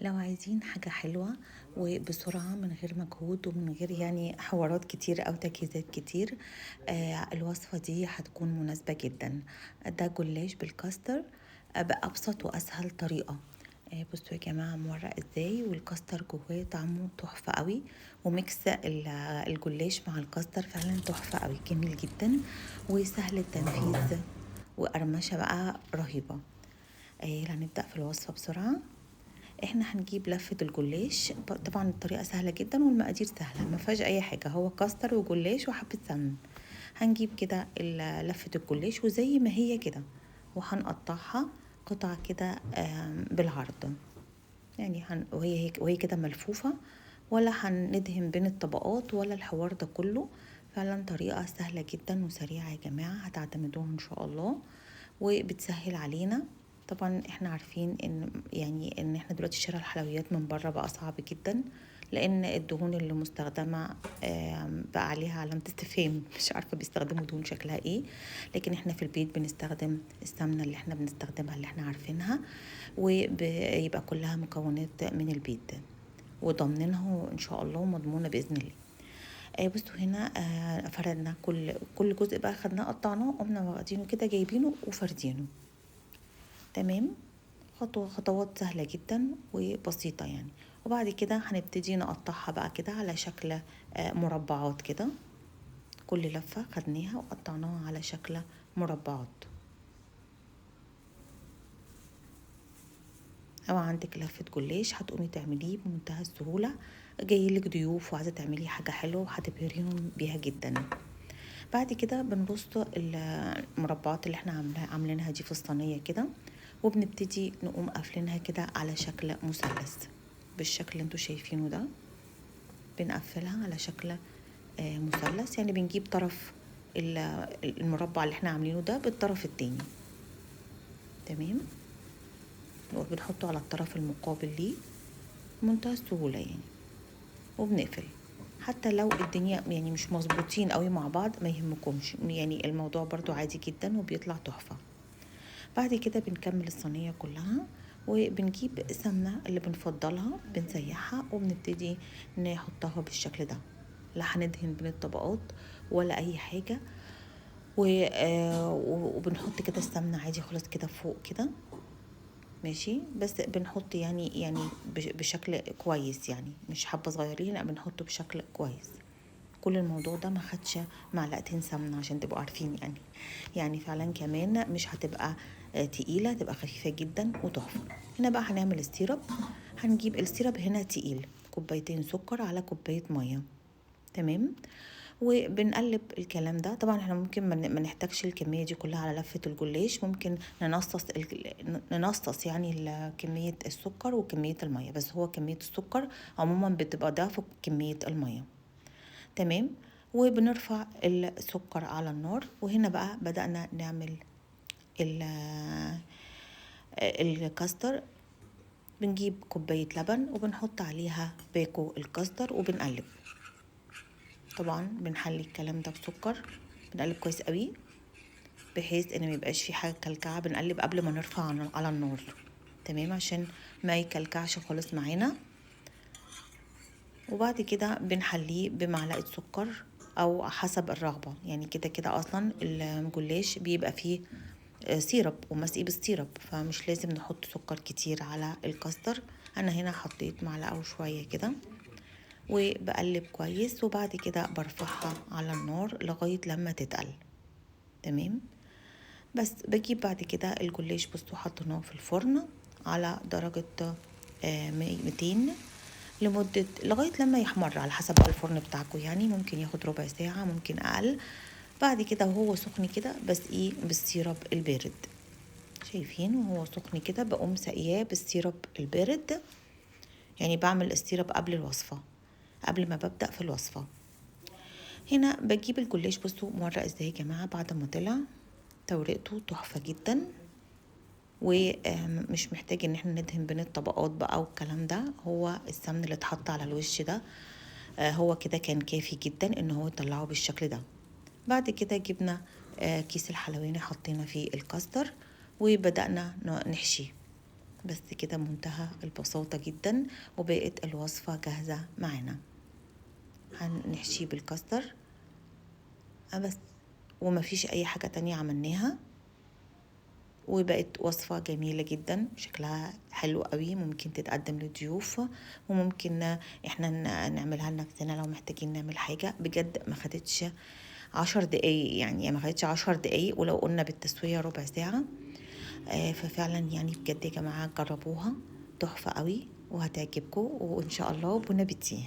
لو عايزين حاجة حلوة وبسرعة من غير مجهود ومن غير يعني حوارات كتير أو تجهيزات كتير، الوصفة دي هتكون مناسبة جدا. ده جلاش بالكاستر، بأبسط وأسهل طريقة. بصوا يا جماعة مورق ازاي، والكاستر جواه طعمه تحفة قوي، وميكس الجلاش مع الكاستر فعلا تحفة قوي، جميل جدا وسهل التنفيذ، وقرمشة بقى رهيبة. هنبدأ في الوصفة بسرعة. احنا هنجيب لفة الجلاش، طبعا الطريقة سهلة جدا والمقادير سهلة، ما فيهاش اي حاجة، هو كاستر وجلاش وحبة سمن. هنجيب كده لفة الجلاش وزي ما هي كده، وهنقطعها قطع كده بالعرض، يعني وهي كده ملفوفة، ولا هندهن بين الطبقات ولا الحوار ده كله. فعلا طريقة سهلة جدا وسريعة يا جماعة، هتعتمدوها ان شاء الله وبتسهل علينا. طبعا احنا عارفين ان احنا دلوقتي شراء الحلويات من بره بقى صعب جدا، لان الدهون اللي مستخدمه بقى عليها علامه استفهام، مش عارفه بيستخدموا دهون شكلها ايه. لكن احنا في البيت بنستخدم السمنه اللي احنا بنستخدمها اللي احنا عارفينها، ويبقى كلها مكونات من البيت، وضامنينها ان شاء الله ومضمونه باذن الله. بصوا هنا فردنا كل جزء بقى، خدناه قطعناه، قمنا واخدينه كده جايبينه وفردينه. تمام. خطوات سهلة جدا وبسيطة يعني. وبعد كده هنبتدي نقطعها بقى كده على شكل مربعات كده. كل لفة خدناها وقطعناها على شكل مربعات. او عندك لفة جلاش هتقومي تعمليه بمنتهى السهولة، جايلك ضيوف وعايزة تعملي حاجة حلوة وهتبهريهم بيها جدا. بعد كده بنرص المربعات اللي احنا عاملينها دي في الصينية كده، وبنبتدي نقوم قافلينها كده على شكل مثلث بالشكل اللي انتوا شايفينه ده. بنقفلها على شكل مثلث، يعني بنجيب طرف المربع اللي احنا عاملينه ده بالطرف التاني. تمام. وبنحطه على الطرف المقابل ليه بمنتهى السهولة يعني، وبنقفل. حتى لو الدنيا يعني مش مظبوطين قوي مع بعض ما يهمكمش، يعني الموضوع برضو عادي جدا وبيطلع تحفة. بعد كده بنكمل الصينية كلها، وبنجيب سمنة اللي بنفضلها بنسيحها وبنبتدي نحطها بالشكل ده. لا هندهن بين الطبقات ولا اي حاجة. وبنحط كده السمنة عادي خلاص كده فوق كده، ماشي. بس بنحط يعني بشكل كويس، يعني مش حبة صغيرين، لا بنحطه بشكل كويس. كل الموضوع ده ما خدش معلقتين سمنة عشان تبقوا عارفين يعني فعلا كمان مش هتبقى تقيلة، تبقى خفيفة جدا وتحفة. هنا بقى هنعمل السيرب. هنجيب السيرب هنا تقيل، كوبايتين سكر على كوباية مية. تمام. وبنقلب الكلام ده. طبعا احنا ممكن ما نحتاجش الكمية دي كلها على لفة الجلاش، ممكن ننصص يعني كمية السكر وكمية المية، بس هو كمية السكر عموما بتبقى ضعف كمية المية. تمام. وبنرفع السكر على النار، وهنا بقى بدأنا نعمل الكاستر. بنجيب كوباية لبن وبنحط عليها باكو الكاستر وبنقلب. طبعا بنحلي الكلام ده بسكر، بنقلب كويس قوي بحيث ان ما يبقاش في حاجه كلكعه. بنقلب قبل ما نرفع على النار، تمام، عشان ما يكلكعش خالص معانا. وبعد كده بنحليه بمعلقه سكر او حسب الرغبه، يعني كده كده اصلا الجلاش بيبقى فيه سيرب ومسقي بالسيرب، فمش لازم نحط سكر كتير على الكاستر. انا هنا حطيت معلقه وشويه كده، وبقلب كويس. وبعد كده برفعها على النار لغايه لما تتقل. تمام. بس بجيب بعد كده الجلاش، بصوا حطيناه في الفرن على درجة 200 لغاية لما يحمر، على حسب الفرن بتاعكم، يعني ممكن ياخد ربع ساعة ممكن أقل. بعد كده وهو سخن كده بسقيه بالسيرب البارد. شايفين وهو سخن كده بقوم سقياه بالسيرب البارد، يعني بعمل السيرب قبل الوصفة، قبل ما ببدأ في الوصفة. هنا بجيب الجلاش، بصوا مورق ازاي يا جماعة بعد ما طلع، تورقته تحفة جدا، ومش محتاج ان احنا ندهن بين الطبقات بقى والكلام ده. هو السمن اللي اتحط على الوش ده هو كده كان كافي جدا ان هو يطلعه بالشكل ده. بعد كده جبنا كيس الحلواني، حطينا فيه الكاستر وبدأنا نحشي. بس كده منتهى البساطة جدا، وبقت الوصفة جاهزة معانا. هنحشيه بالكاستر بس، ومفيش اي حاجة تانية عملناها، وبقت وصفة جميلة جدا، شكلها حلو قوي، ممكن تتقدم للضيوف، وممكن احنا نعملها لنفسنا لو محتاجين نعمل حاجة. بجد ما خدتش 10 دقايق، يعني ما خدتش 10 دقايق، ولو قلنا بالتسوية ربع ساعة. ففعلا يعني بجد يا جماعة جربوها، تحفة قوي وهتعجبكم، وإن شاء الله بون ابيتي.